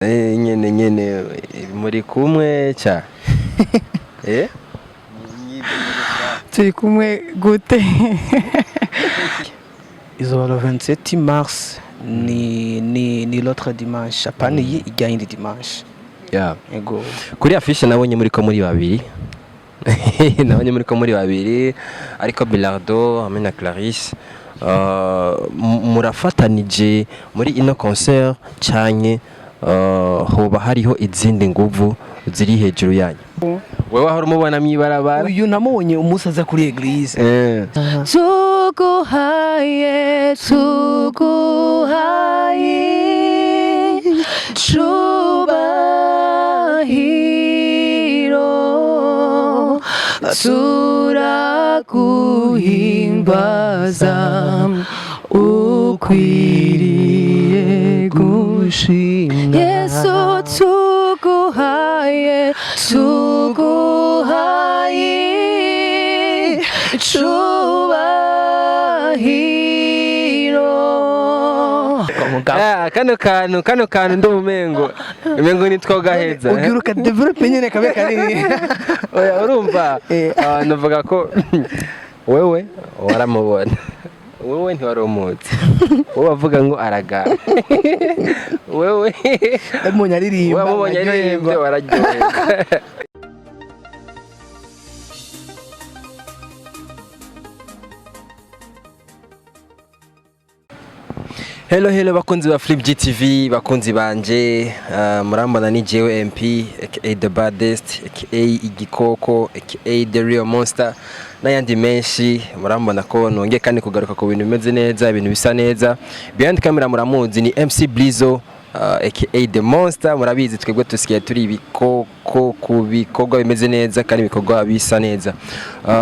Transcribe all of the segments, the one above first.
nyene muri kumwe cha eh turi kumwe gute? Izo le 27 mars ni l'autre dimanche apana igahindi dimanche ya ego kuri afishe nabonye muri ko muri babiri nabonye muri ko muri babiri ariko Bilardo hamwe na Clarisse murafatanije muri ino concert cyane hoba hariho izindi nguvu ziri hejuru yanyu wewe wahora umubona mwibarabara uyu namubonye umunsi aza kuri eglise tuguhaye cubahiro turaguhimbaza ukwiriye gushimwa Yesu tuguhaye cubahiro kano kantu ndumengo nitwo gaheza ugiruka develop nyene kabe kanini oya urumva navuga ko wewe waramubona wewe ntiwaromotse wowe bavuga ngo Aragara wewe umuntu aririmba wabonye aririmba wararyoherwa. Hello bakunzi ba Flip GTV bakunzi banje murambona ni jewe MP aka the baddest aka igikoko aka the real monster n'ayandi menshi murambona ko nongeye kandi kugaruka ku bintu bimeze neza ibintu bisa neza behind camera muramuzi ni MC Blizo aka the monster murabizi twebwe tusikiye turi ibikoko ku bikorwa bimeze neza kandi ibikorwa bisa neza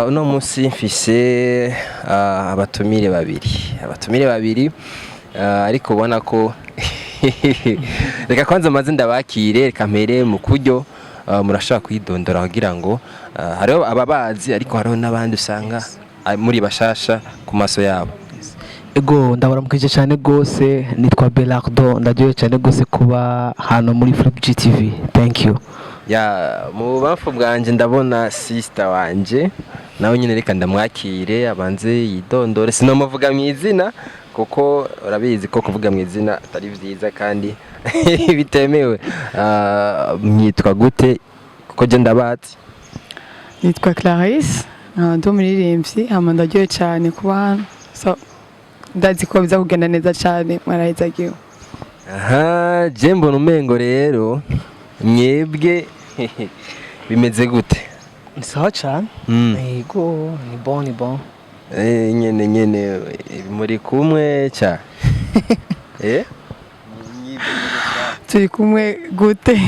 uno munsi mfise abatumire babiri ariko ubona ko reka kwanza maze ndabakire reka mpere mu kuryo murashaka kwidondora kugira ngo hariho ababazi ariko hariho n'abandi usanga muri bashasha ku maso yabo. ego ndabaramukije cyane gose nitwa Bilardo ndagiye cyane gose kuba hano muri Flip GTV thank you ya mu bafu bwanje ndabona sister wanje nawe nyine reka ndamwakire abanze yidondore sinomuvuga mu izina kuko urabizi ko kuvuga mu izina atari byiza kandi bitemewe mwitwa gute kuko je ndabatse nitwa Clarisse ndo muririmbyi hama ndagiye cyane kuba hano so ndazi ko biza kugenda neza cyane mwarahizagiwe je mbona umengo rero mwebwe bimeze gute ni sawa cyane ego ni bon nyene muri kumwe cha turi kumwe gute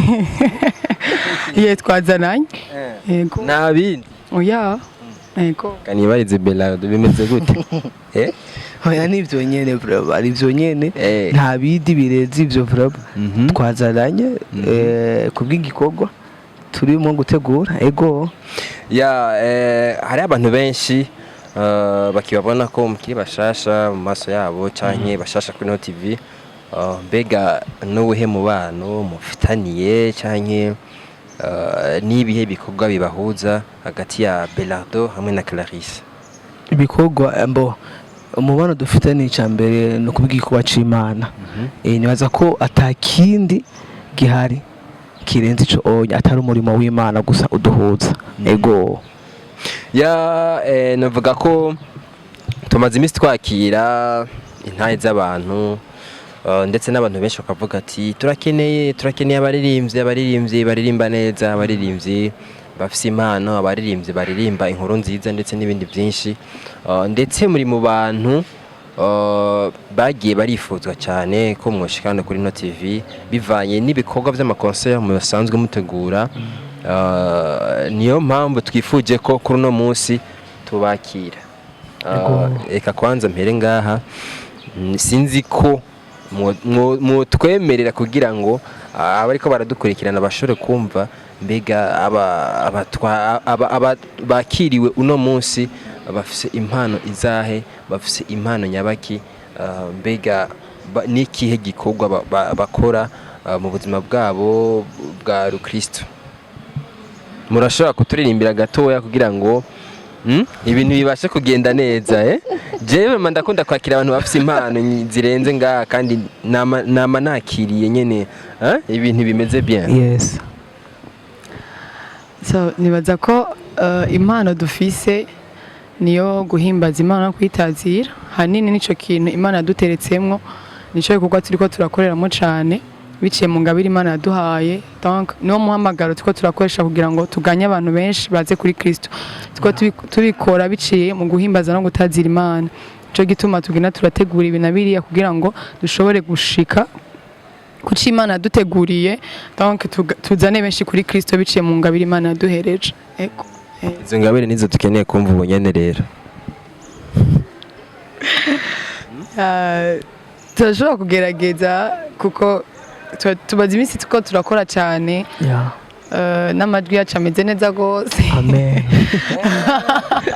ye twazananye yego nabindi oya yego kanibarize Bilardo bimeze gute oya nivyo nyene bro ari byo nyene nta bidi birezi ivyo bro twazananye kubw'igikorwa turimo gutegura ego ya hari abantu benshi bakibabona ko mukiri bashasha mu maso yabo canke bashasha kuri TV mbega n'ubuhe mubano mufitaniye canke nibihe bikorwa bibahuza hagati ya Bilardo hamwe na Clarisse ibikorwa mbo umubano dufitaniye cyambere no kubw'igikorwa c'Imana nibaza ko atakindi gihari kirenze ico onya atari umurimo w'Imana gusa uduhuza ego ya navuga ko tumaze iminsi twakira intahe z'abantu ndetse n'abantu benshi bakavuga ati turakeneye abaririmbyi baririmba neza abaririmbyi bafise impano abaririmbyi baririmba inkuru nziza ndetse n'ibindi byinshi ndetse muri mu bantu bagiye barifuzwa cyane ko mwoshikana kuri no TV bivanye n'ibikorwa by'amakoncert mu basanzwe mutegura niyo mpamvu twifuje ko kuri uno munsi tubakira reka kwanza mpere ngaha sinzi ko mutwemerera kugira ngo abariko baradukurikirana bashobore kumva mbega bakiriwe uno munsi bafise impano izahe bafise impano nyabaki mbega n'ikihe gikorwa bakora mu buzima bwabo bwa rukristo murashobora kuturirimbira gatoya kugira ngo ibintu bibashe kugenda neza jewe ndakunda kwakira abantu bafite impano zirenze ngaha kandi nama nakiriye nyene ibintu bimeze bien. Yes. So nibaza ko impano dufise niyo guhimbaza Imana no kwitazira hanini nico kintu Imana yaduteretsemwo nico gikorwa turiko turakoreramo cane biciye mu ngabire Imana yaduhaye donc niwo muhamagaro turiko turakoresha kugira ngo tuganye abantu benshi baze kuri Kristo tubikora biciye mu guhimbaza no gutazira Imana ico gituma tugina turategura ibinabiriya kugira ngo dushobore gushika kuki Imana yaduteguriye donc tuzane benshi kuri Kristo biciye mu ngabire Imana yaduhereje. Ego izo ngabire nizo dukeneye kumva ubunyene rero. Turashobora kugerageza kuko tubaza iminsi tuko turakora cyane n'amajwi yacu ameze neza gose. Amen.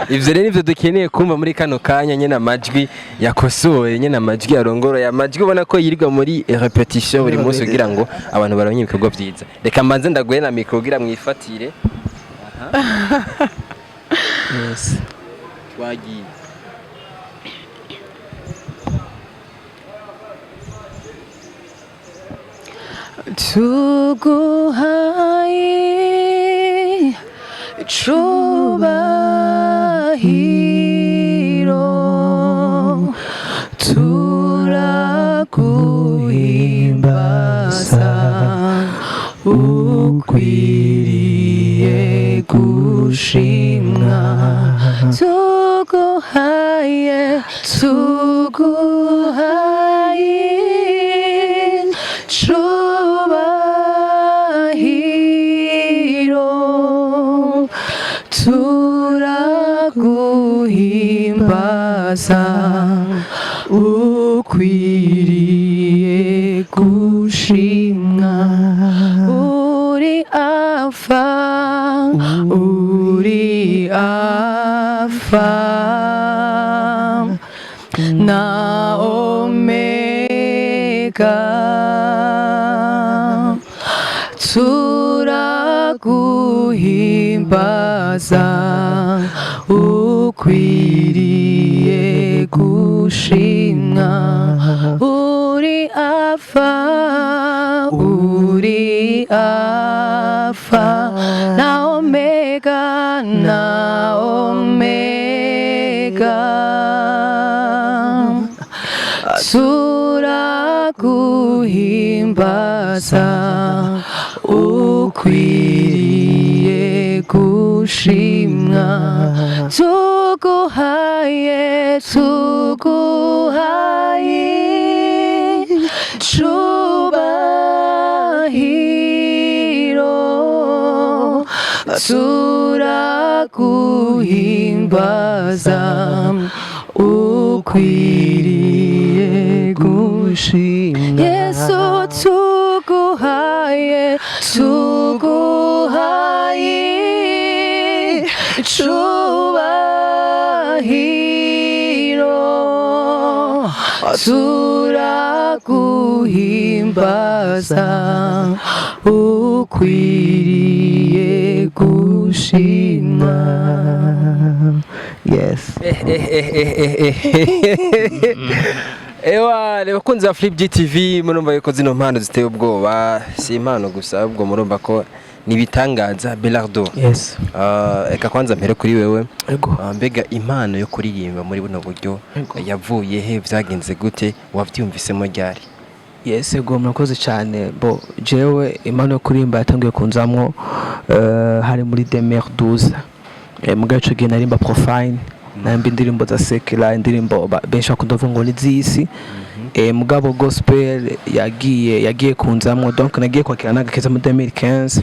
Ivyo rero nivyo dukeneye kumva muri kano kanya nyene amajwi yakosoye nyene amajwi yarongoroye amajwi ubona ko yirirwa muri repetition buri munsi kugira ngo abantu baronye ibikorwa vyiza. Reka mbanze ndaguhe na micro kugira mwifatire. Yes. Twagiye. Tuguhaye icubahiro turaguhimbaza ukwiriye gushimwa tuguhaye icubahiro turaguhimbaza ukwiriye gushimwa uri alfa na omega turaguhimbaza ukwiriye gushimwa uri alfa na omega turaguhimbaza ukwiriye gushimwa tuguhaye icubahiro turaguhimbaza ukwiriye gushimwa Yesu tuguhaye icubahiro turaguhimbaza ukwiriye gushimwa. Yes. Ewa bakunzi ba Flip GTV murumva yuko zino mpano ziteye ubwoba si impano gusa ahubwo murumva ko nibitangaza Belardo. Yes. Eka kwanza mpere kuri wewe. Ego. Mbega impano yo kuririmba muri buno buryo yavuye he vyagenze gute wavyumvisemo ryari? Yes, ego murakoze cyane bo jewe impano yo kuririmba yatangiye kunzamwo hari muri 2012 mu gace gihe narimba profile nambi indirimbo za sekela indirimbo benshi bakunda kuvuga ngo ni zisi mugabo gospel yagiye kunzamwo donc nagiye kwakira nagakeza mu 2015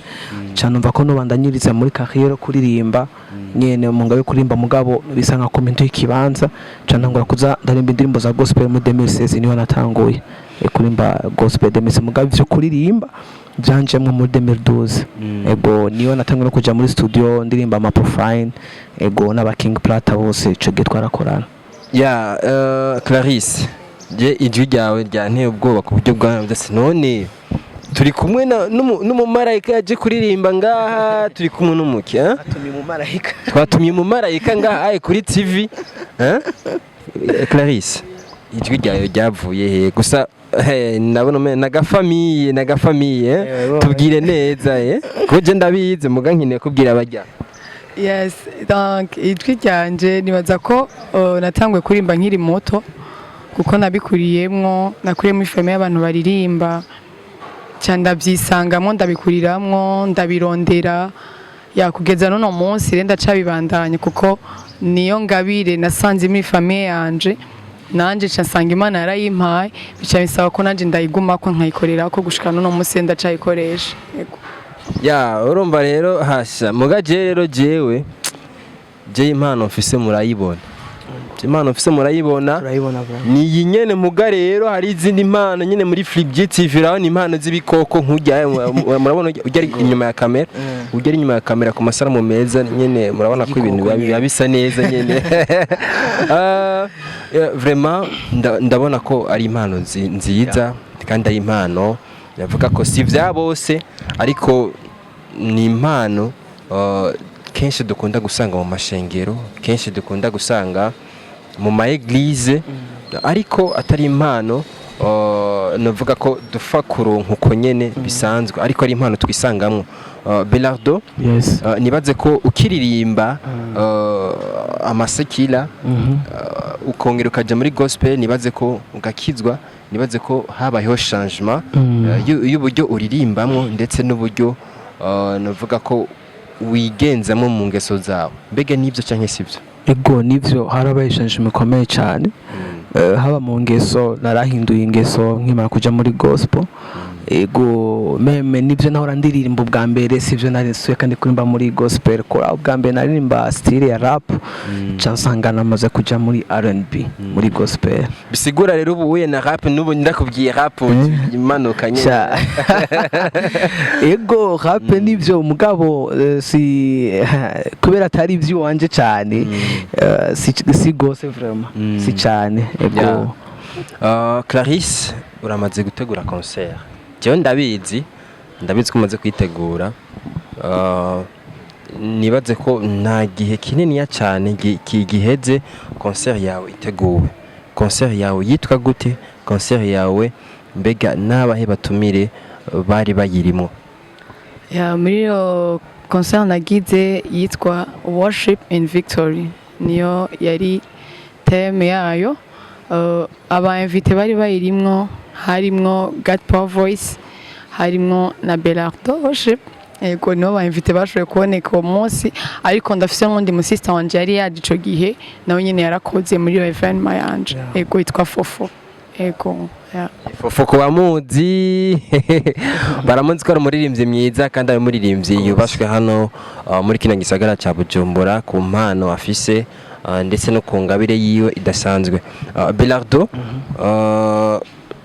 cyane umva ko nubandanyiriza muri carrière kuririmba nyene mu ngabe kurimba mugabo bisa nka komento y'ikibanza cyane ngora kuza ndarimba indirimbo za gospel mu 2016 niho natanguye kurimba gospel 2016 mugabo byo kuririmba byanjemwe muri 2012 ego niyo natanguye no kuja muri studio ndirimba ama profile ego n'aba King Plata bose cege twarakorana Clarisse je ijwi ryawe ryanteye ubwoba ku buryo bwa ndetse none turi kumwe n'umumarayika yaje kuririmba ngaha, turi kumwe n'umuki twatumye umumarayika ngaha kuri TV. Clarisse, ijwi ryayo ryavuye he? Gusa ndabona nagafamiye tubwire neza kuko je ndabize muga nkeneye kubwira abajya. Yes, donc ijwi ryanje nibaza ko natangwe kurimba nkiri moto kuko nabikuriyemwo, nakuriyemo ifame y'abantu baririmba cyane, ndabyisangamo, ndabikuriramwo, ndabirondera kugeza n'uno munsi renda cabibandanye kuko niyo ngabire nasanze muri famille yanje, nanje nsanga Imana yarayimpaye, bica bisaba ko nanje ndayiguma ko nkayikorera ko gushika n'uno munsi ndacayikoresha. Yego urumva rero hasha mugaje rero jewe impano mfise murayibona, impano mfise murayibona ni iyi nyene muga rero hari izindi impano nyene muri Flip TV raho ni impano z'ibikoko nk'ujya murabona ujya inyuma ya kamera, ujya inyuma ya kamera ku masaramu meza nyene murabona ko ibintu bisa neza nyene. Vraiment ndabona ko ari impano nziza kandi ari impano yavuga ko si vya bose ariko ni impano kenshi dukunda gusanga mu mashengero, kenshi dukunda gusanga mu ma eglise, ariko atari impano navuga ko dufa kuronka uko nyene bisanzwe, ariko ari impano twisangamwo. Belardo, nibaze ko ukiririmba amasekila ukongera ukaja muri gospel, nibaze ko ugakizwa, nibaze ko habayeho changement y'uburyo uririmbamwo ndetse n'uburyo navuga ko wigenzamo mu ngeso zawe. Mbega nivyo canke sivyo? Ego nivyo, harabaye changement ikomeye cyane. Haba mu ngeso narahinduye ingeso nkimara kuja muri gospel. Ego meme nivyo nahora ndirimba ubwa mbere sivyo narisuye kandi kurimba muri gospel, ko ubwa mbere naririmba style ya rap cansanga namaze kuja muri R&B muri gospel. Bisigura rero ubu uye na rap nubu ndakubwiye rap imanukanye. Ego rap nivyo mugabo si kubera atari ivyo wanje cyane, si gose vraiment si cyane. Ego Clarisse, uramaze gutegura concert? Jewe ndabizi ko umaze kwitegura, nibaze ko nta gihe kinini ya cyane giheze concert yawe iteguwe. Concert yawe yitwa gute? Concert yawe mbega nabahe batumire bari bayirimo? Muri yo concert nagize yitwa Worship in Victory, niyo yari theme yayo. Aba invité bari bayirimwo harimwo God Power Voice, harimwo na Belardo Worship. Ego nibo ba invité bashoboye kuboneka uwo munsi, ariko ndafise n'undi mu sister wanje yari yaje ico gihe nawe nyene yarakoze muri iyo evenement yanje. Ego yitwa Fofo. Ego Fofo ko bamuzi baramuzi ko ari umuririmbyi mwiza kandi ari umuririmbyi yubashwe hano muri kino gisagara ca Bujumbura ku mpano afise ndetse no ku ngabire yiwe idasanzwe. Belardo,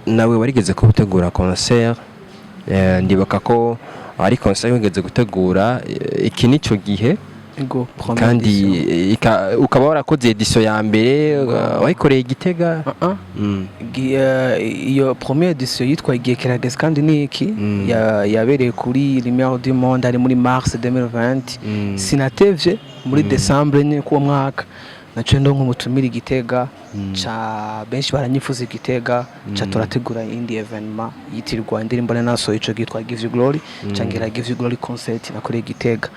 nawe warigeze ko gutegura concert, ndibuka ko ari concert wigeze gutegura iki nico gihe kandi ukaba warakoze edition ya mbere wayikoreye Gitega. Iyo première edition yitwa igihe kirageze kandi niki yabereye kuri Lumière du Monde ari muri mars 2020. Sinatevye muri décembre nye ku mwaka naco ndo nk'umutumira Gitega cha benshi baranyifuza Gitega cha turategura indi evenement yitirwa indirimbo naso ico gitwa Give You Glory cangira Give You Glory concert nakore Gitega.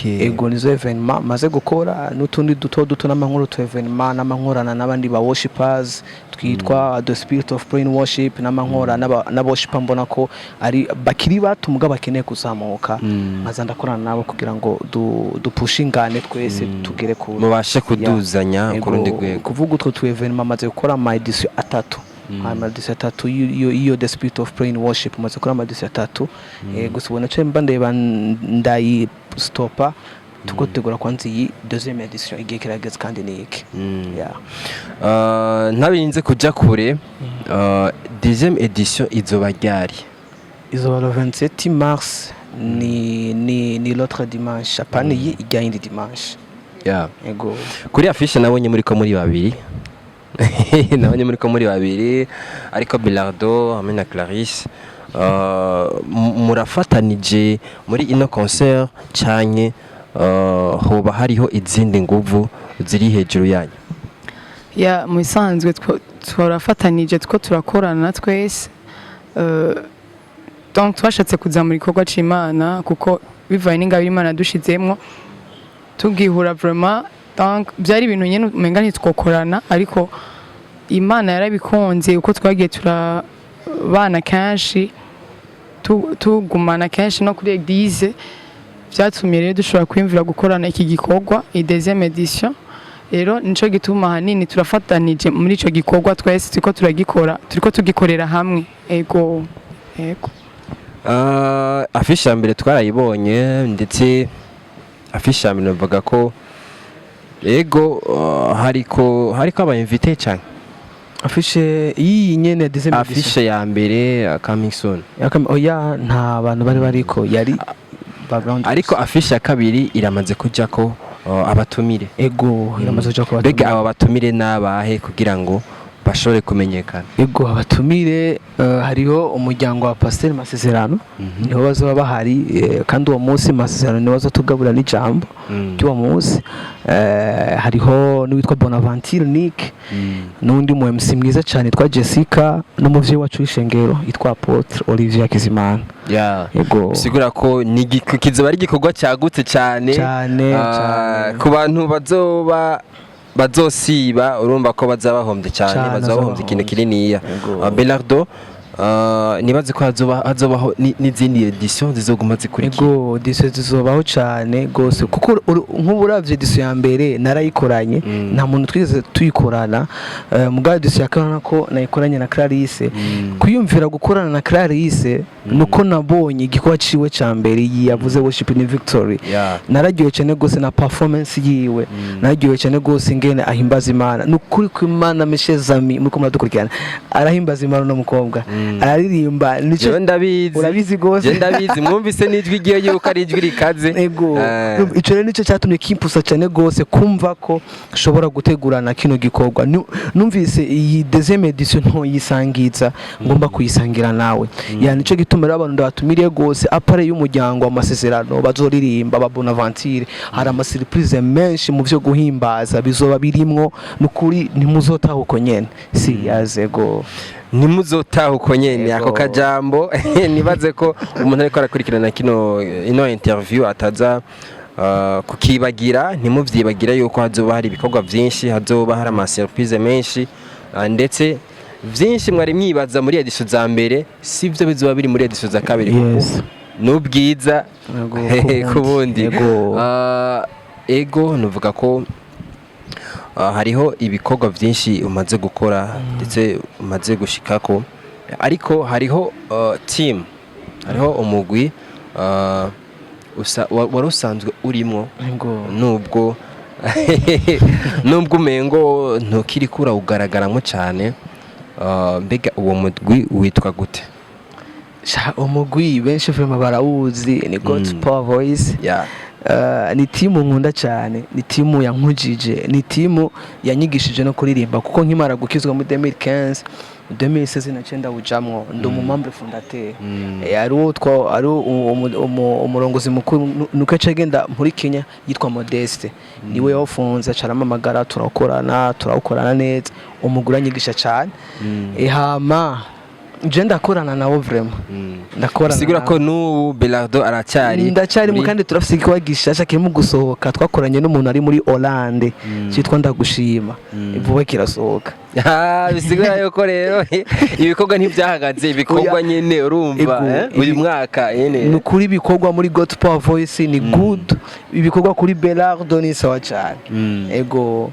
Ego nizo evenement maze gukora n'utundi duto n'amankuru tu evenement n'amankorana n'abandi ba worshipers twitwa The Spirit of Prayer Worship, n'amankora na worship mbona ko ari bakiri batumuga bakeneye kuzamuka, maze ndakorana nabo kugira ngo dupushingane twese tugere ku mubashe kuduzanya ku rundi rwego. Kuvuga utwo tu evenement maze gukora ama edition atatu. Edition atatu iyo The Spirit of Prayer Worship maze gukora ama edition atatu. Gusa ubona cyo mba ndeba ndayi stopa tukotegura kwanza iyi deuxième edition igihe kirageze kandi niki. Ntabinze kuja kure, deuxième edition izoba ryari? Izoba le 27 mars, ni l'autre dimanche, apana iyi ijya indi dimanche. Ego kuri affiche nabonye muri ko muri babiri nabonye muri ko muri babiri, ariko Belardo hamwe na Clarisse murafatanije muri ino concert canke hoba hariho izindi nguvu ziri hejuru yanyu? Ya mu bisanzwe turafatanije two turakorana twese donc twashatse kuza muri gikorwa c'Imana kuko bivaye n'ingabire Imana dushizemwo tugihura vraiment donc byari ibintu nyene umenga ntitwokorana ariko Imana yarabikonze uko twagiye turabana kenshi tugumana kenshi no kuri eglise byatumye rero dushobora kwimvira gukorana iki gikorwa i deuxième édition. Rero nico gituma hanini turafatanije muri ico gikorwa twese turiko tugikorera hamwe. Ego. Afishe ya mbere twarayibonye ndetse afishe ya mbere navuga ko ego hariko aba invité cyane. Afishe iyi nyene deuxième édition. Afishe ya mbere coming soon. Oya nta bantu bari bariko yari background. Ariko afishe ya kabiri iramaze kujako abatumire. Ego iramaze kujako abatumire. Bega aba batumire nabahe kugira ngo bashobore kumenyekana? Ego abatumire hariho umuryango wa Pasteur Masezerano niho bazoba bahari kandi uwo munsi Masezerano niwe azotugabura n'ijambo cy'uwo munsi. Hariho n'uwitwa Bonaventure Nick n'undi mu MC mwiza cyane twa Jessica n'umuvyeyi wacu w'ishengero yitwa Apotre Olivier Kizimana. Ego sigura ko kizoba ari igikorwa cyagutse cyane ku bantu bazosiba urumva ko bazabahombye cyane bazabahombye ikintu kininiya. Belardo nibaze ko hazobaho n'izindi edition zizoguma zikurikira. Ego edition zizobaho cyane gose kuko nk'uburavye edition ya mbere narayikoranye nta muntu twigeze tuyikorana mugabo edition ya kabiri ko nayikoranye na Clarisse kuyumvira gukorana na Clarisse nuko nabonye igikwa ciwe ca mbere yavuze worship in victory naragiye cyane gose na performance yiwe naragiye cyane gose ngene ahimbaza Imana nukuri ko Imana meshezami muko muradukurikirana arahimbaza Imana no mukobwa araririmba nico ndabizi urabizi gose ndabizi mwumvise nijwi giye yuko ari ijwi rikaze. Ego ico rero nico cyatumye kimpusa cyane gose kumva ko shobora gutegurana kino gikorwa numvise iyi deuxième édition nto yisangiza ngomba kuyisangira nawe ya nico gituma rero abantu ndabatumiriye gose apare y'umuryango Amasezerano bazoririmba ba Bonaventure hari ama surprise menshi mu byo guhimbaza bizoba birimwo nukuri ntimuzotaha uko nyene ego nimuzotaha uko nyene ako kajambo nibaze ko umuntu ariko arakurikirana ino interview ataza kukibagira ntimuvyibagira yuko hazoba hari ibikorwa byinshi hazoba hari ama surprise menshi ndetse byinshi mwari mwibaza muri edition za mbere sivyo bizoba biri muri edition za kabiri kuko n'ubwiza kubundi. Ego nuvuga ko hariho ibikorwa byinshi umaze gukora ndetse umaze gushikako ariko hariho team hariho umugwi warusanzwe urimo nubwo umengo ntukiri kura ugaragaramo cyane mbega uwo mugwi witwa gute? Umugwi benshi vraiment barawuzi ni God's Power Voice. Ni timu nkunda cyane ni timu yankujije ni timu yanyigishije no kuririmba kuko nkimara gukizwa muri 2016 nacenda ujamwo ndo mu membre fondateur ari umurongozi mukuru nukaca agenda muri Kenya yitwa Modeste niwe yafunze acaramamagara turakorana neza umugura nyigisha cyane hama je ndakorana nawo vraiment ndakorana sigura ko n'ubu Belardo ndacyari mu kandi turafise ikiwa gishasha kirimo gusohoka twakoranye n'umuntu ari muri Hollande cyitwa Ndagushima vuba kirasohoka bisigura yuko rero ibikorwa ntibyahagaze ibikorwa nyene urumva uyu mwaka nyene nukuri ibikorwa muri God's Power Voice ni good ibikorwa kuri Belardo ni sawa cyane ego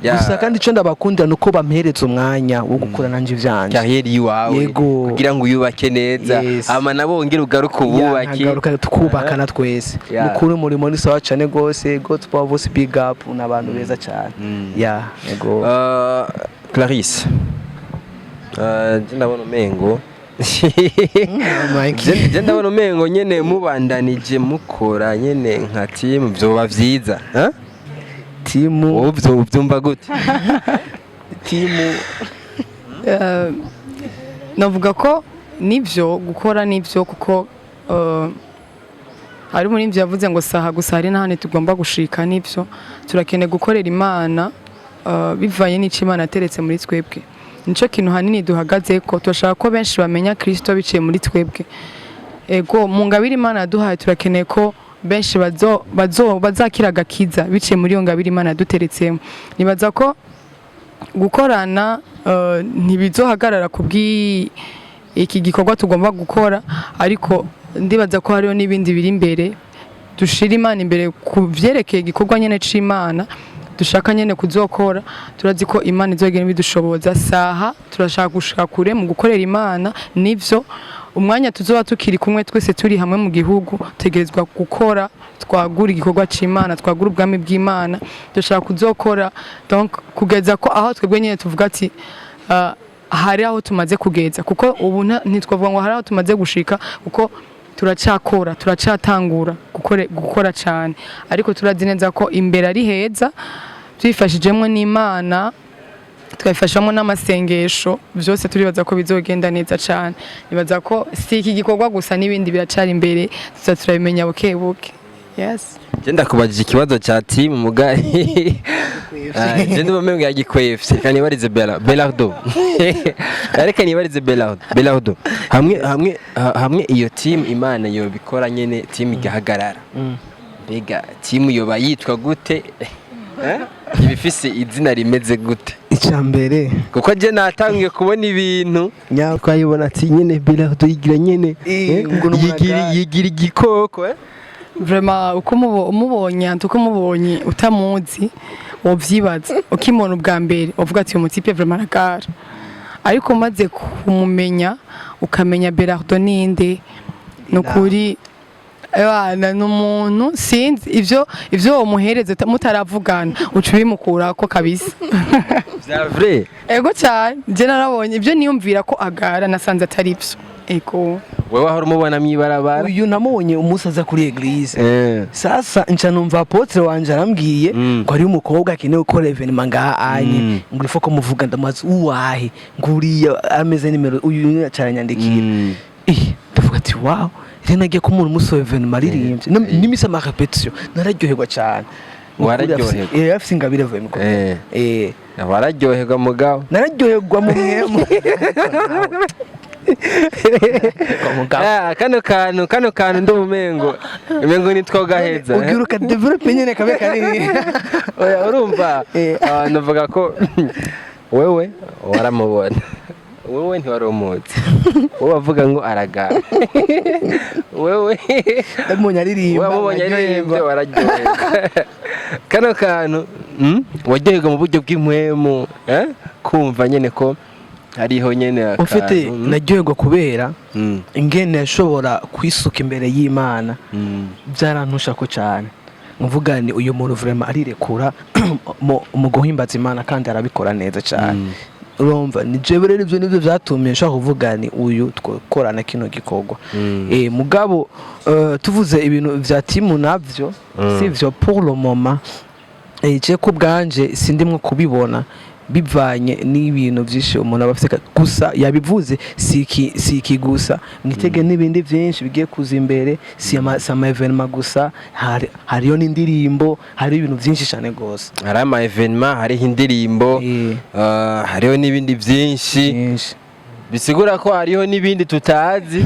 gusa kandi cyo ndabakundira nuko bamperetse umwanya wo gukora nanje ivyanje carrière yiwawe kugira ngo uyubake neza ama nabongera ugaruka ububaki tukubakana twese mukuru murimo ni sawa cyane gose God's Power Voice big up n'abantu beza cyane ego Clarisse ndabona umengo ndabona umengo nyene mubandanije mukora nyene nka team byoba vyiza timu ubyumva gute? Navuga ko nivyo gukora nivyo kuko hari muri ivyo yavuze ngo saha gusa hari n'ahandi tugomba gushika nivyo turakeneye gukorera Imana bivanye n'ico Imana ateretse muri twebwe nico kintu hanini duhagaze ko turashaka ko benshi bamenya Kristo biciye muri twebwe ego mu ngabire Imana yaduhaye turakeneye ko benshi bazakira agakiza biciye muri iyo ngabire Imana yaduteretsemo nibaza ko gukorana ntibizohagarara iki gikorwa tugomba gukora ariko ndibaza ko hariho n'ibindi biri imbere dushira Imana imbere ku vyerekeye igikorwa nyene c'Imana dushaka nyene kuzokora turazi ko Imana izogera bidushoboza saha turashaka gushika kure mu gukorera Imana nivyo umwanya tuzoba tukiri kumwe twese turi hamwe mu gihugu tegerezwa gukora twagura igikorwa c'Imana twagura ubwami bw'Imana dushaka kuzokora donc kugeza ko aho twebwe nyene tuvuga ati hari aho tumaze kugeza kuko ubu ntitwavuga ngo hari aho tumaze gushika kuko turacakora turacatangura gukora cyane ariko turazi neza ko imbere ari heza twifashijemo n'Imana twafashamo n'amasengesho byose turibaza ko bizogenda neza cyane nibaza ko si iki gikorwa gusa n'ibindi biracari imbere turabimenya buke buke yes Genda kubajije ikibazo cha team mugari genda bamenye yagikwefye kandi barize Belardo ariko ni barize Belardo hamwe iyo team Imana yo bikora nyene team igahagarara mbega team yo bayitwa gute ibifise izina rimeze gute icambere kuko je natangiye kubona ibintu twayibona ati nyene Belardo yigira nyene yigira igikoko vraiment uko umubonye utamuzi wovyibaza ukimona ubwa mbere uvuga ati umutipe vraiment Agara ariko maze kumumenya ukamenya Belardo ninde nukuri abana n'umuntu sinzi ivyo umuhereze mutaravugana uca bimukurako kabisa vya vrai ego cyane je narabonye ivyo niyumvira ko Agara nasanze atari ivyo ego wewe aho umubona mwibarabara uyu namubonye umusaza kuri eglise sasa nca numva apotre wanje arambwiye ko ari umukobwa akeneye gukora evenement ngaha anye ngo ifo ko muvuga ndamaze uwahe nguriya ameze nimero uyu acanyandikira ndavuga ati wow rena nagiye ko umuntu muso evenement aririmbye nimisa ma repetition nararyoherwa cyane wararyoherwa afise ingabire vuye mukobwa wararyoherwa mugabo nararyoherwa mu mwemo kano kantu ndumengo nitwo gaheza ugiruka develop nyene kabe kanini oya urumva navuga ko wewe waramubona wewe ntiwaromotse wowe bavuga ngo Aragara wewe mubonye wararyoherwa kano kantu waryoherwa mu buryo bw'impwemu kumva nyene ko hariho nyene ufite naryoherwa kubera ingene ashobora kwisuka imbere y'Imana byarantusha ko cyane mvuga ni uyu muntu vraiment arirekura mu guhimbaza Imana kandi arabikora neza cyane urumva ni jewe rero ivyo nivyo vyatumye nshaka kuvuga ni uyu twakorana kino gikorwa mugabo tuvuze ibintu vya timu navyo sivyo pour le moment je ko bwanje sindimwe kubibona bivanye n'ibintu byinshi umuntu abafite gusa yabivuze siki gusa mwitege n'ibindi byinshi bigiye kuza imbere si ama evenement gusa hariyo n'indirimbo hari ibintu byinshi cyane gose hari ama evenement hariho indirimbo hariyo n'ibindi byinshi bisigura ko hariho n'ibindi tutazi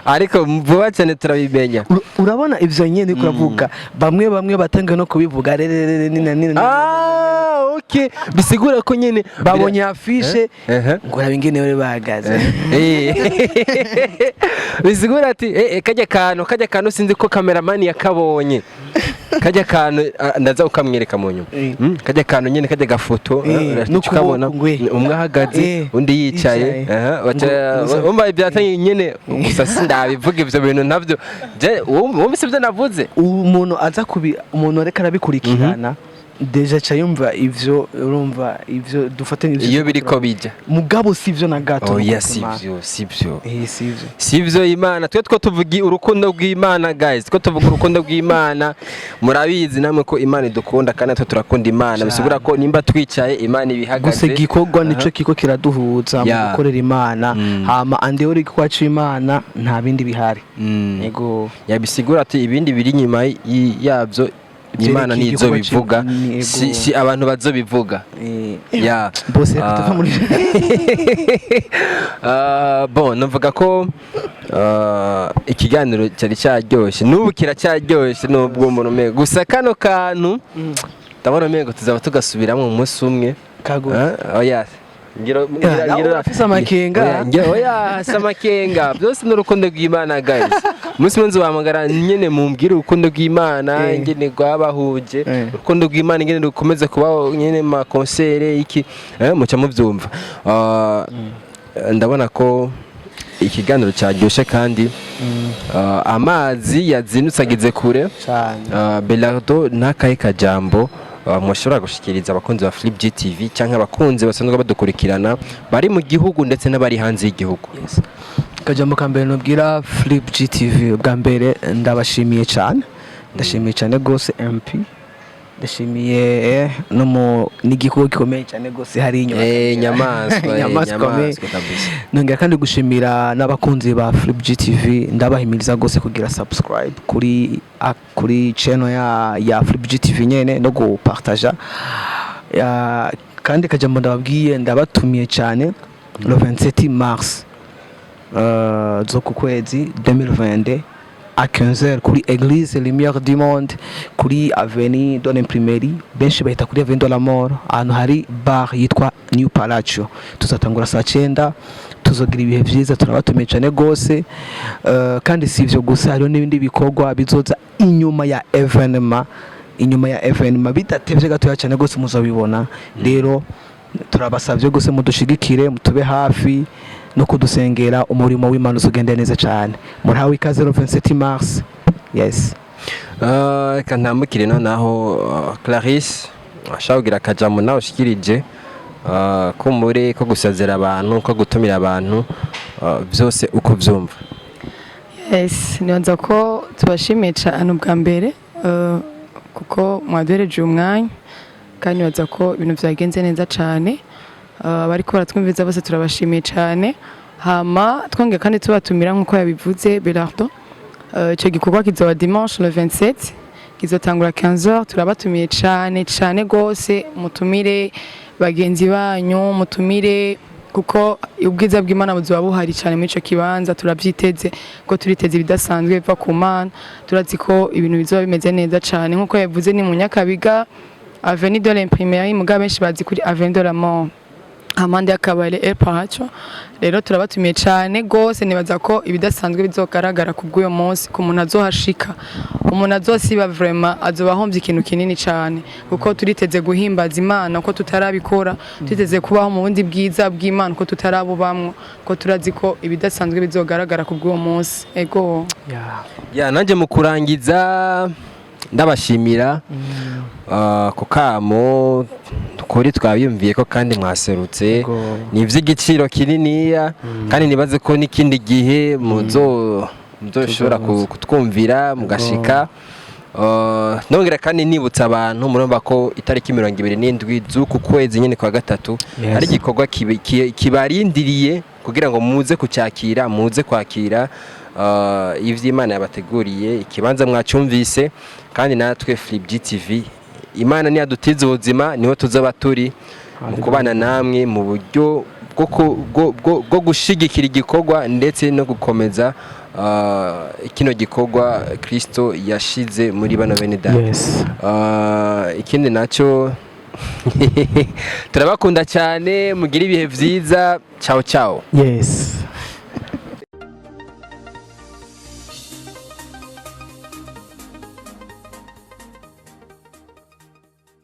ariko vuba cyane turabimenya urabona ivyo nyene kuravuga bamwe batanga no kubivuga okay bisigura ko nyene babonye afishe ngo nabingene bari bahagaze bisigura ati kajya kantu sinzi ko cameraman yakabonye kajya kantu ndaza ukamwereka mu nyuma kajya kantu nyene kajya gafoto ukabona umwe ahagaze undi yicaye umva ibyatanye nyene gusa sindabivuga ivyo bintu navyo wumvise ibyo navuze umuntu aza umuntu areka arabikurikirana deja cayumva ivyo urumva ivyo dufate n'ivyo iyo biriko bija mugabo sivyo na gato oya sivyo sivyo sivyo sivyo Imana twe tuvugi urukundo rw'Imana guys twe tuvuga urukundo rw'Imana murabizi namwe ko Imana idukunda kandi twe turakunda Imana bisigura ko nimba twicaye Imana ibihagaze gusa gikorwa nico kiko kiraduhuza mu gukorera Imana hama ande uri kwaca Imana nta bindi bihari yego yabisigura ati ibindi biri nyuma yabyo Imana nizo bivuga si abantu bazobivuga ya bose tuva muri bon novuga ko ikiganiro cyari cyaryoshye n'ubu kiracyaryoshye n'ubwo umuntu mwe gusa kano kantu ndabona mwe tuzaba tugasubiramo umunsi umwe oya ngiro afise amakenga oya samakenga byose n'urukundo rw'Imana guys umunsi munsi bamagara nyene mumbwire urukundo rw'Imana ngene rwabahuje urukundo rw'Imana ngene rukomeza kuba nyene ma concert iki muca muvyumva ndabona ko ikiganiro cyaryoshe kandi amazi yazinutse ageze kure Belardo nakaye kajambo mushobora gushikiriza abakunzi ba Flip GTV cyangwa abakunzi basanzwe badukurikirana bari mu gihugu ndetse n'abari hanze y'igihugu kajambo kambere nobwira Flip GTV bwa mbere ndabashimiye cyane gose MP ndashimiye no mu n'igikorwa gikomeye cyane gose hari inyamaswa kabisa nongera kandi gushimira n'abakunzi ba Flip GTV ndabahimiriza gose kugira subscribe kuri channel ya Flip GTV nyene no gupartager kandi kajambo ndababwiye ndabatumiye cyane le 27 mars zo ku kwezi 2022 à 15h kuri Église Lumière du Monde kuri Avenue de l'Imprimerie benshi bahita kuri Avenue de la Mort ahantu hari bar yitwa New Palazzo tuzatangura saa 9 tuzogira ibihe byiza turabatumiye cyane gose kandi si ivyo gusa hariho n'ibindi bikorwa bizoza inyuma ya evenement bidatevye gatoya cyane gose muzabibona rero turabasavye gose mudushigikire mutube hafi no kudusengera umurimo w'Imana uzugende neza cyane murahawe ikaze 27 mars yes kantamukire naho Clarisse ashawugira kajambo nawe ushikirije ko muri ko gusazera abantu ko gutumira abantu byose uko byumva yes nyanza ko tubashimiye cyane ubwa mbere kuko mwaduhereje umwanya kandi nyanza ko ibintu byagenze neza cyane bariko baratwumviza bose turabashimiye cyane hama twongeye kandi tubatumira nkuko yabivuze Belardo icyo gikorwa kizoba dimanche le 27 kizotangura 15h turabatumiye cyane gose mutumire bagenzi banyu mutumire kuko ubwiza bw'Imana buzoba buhari cyane muri ico kibanza turavyiteze ko turiteze ibidasanzwe biva ku Mana turazi ko ibintu bizoba bimeze neza cyane nkuko yavuze ni mu Nyakabiga Avenue de l'Imprimerie muga benshi bazi kuri Avenue de la Mort amande yakabare Palazzo rero turabatumiye cyane gose nibaza ko ibidasanzwe bizogaragara ku bw'uyo munsi ku muntu azohashika umuntu azosiba vraiment azobahombye ikintu kinini cyane kuko turiteze guhimbaza Imana ko tutarabikora tuteze kubaho mu bundi bwiza bw'Imana ko tutarabubamwo ko turazi ko ibidasanzwe bizogaragara ku bw'uwo munsi ego nanje mu kurangiza ndabashimira ku kamo kuri twabiyumviye ko kandi mwaserutse ni ivy'igiciro kininiya kandi nibaze ko n'ikindi gihe muzoshobora kutwumvira mugashika nongera kandi nibutsa abantu murumva ko itariki 27 z'uku kwezi nyene kwa gatatu ari igikorwa kibarindiriye kugira ngo muze kucyakira muze kwakira ivy'Imana yabateguriye ikibanza mwacyumvise kandi natwe Flip GTV Imana ni yadutiza ubuzima niho tuzoba turi mu kubana namwe mu buryo bwo gushigikira igikorwa ndetse no gukomeza kino gikorwa Kristo yashize muri bano bene data ikindi nacyo turabakunda cyane mugira ibihe byiza ciao yes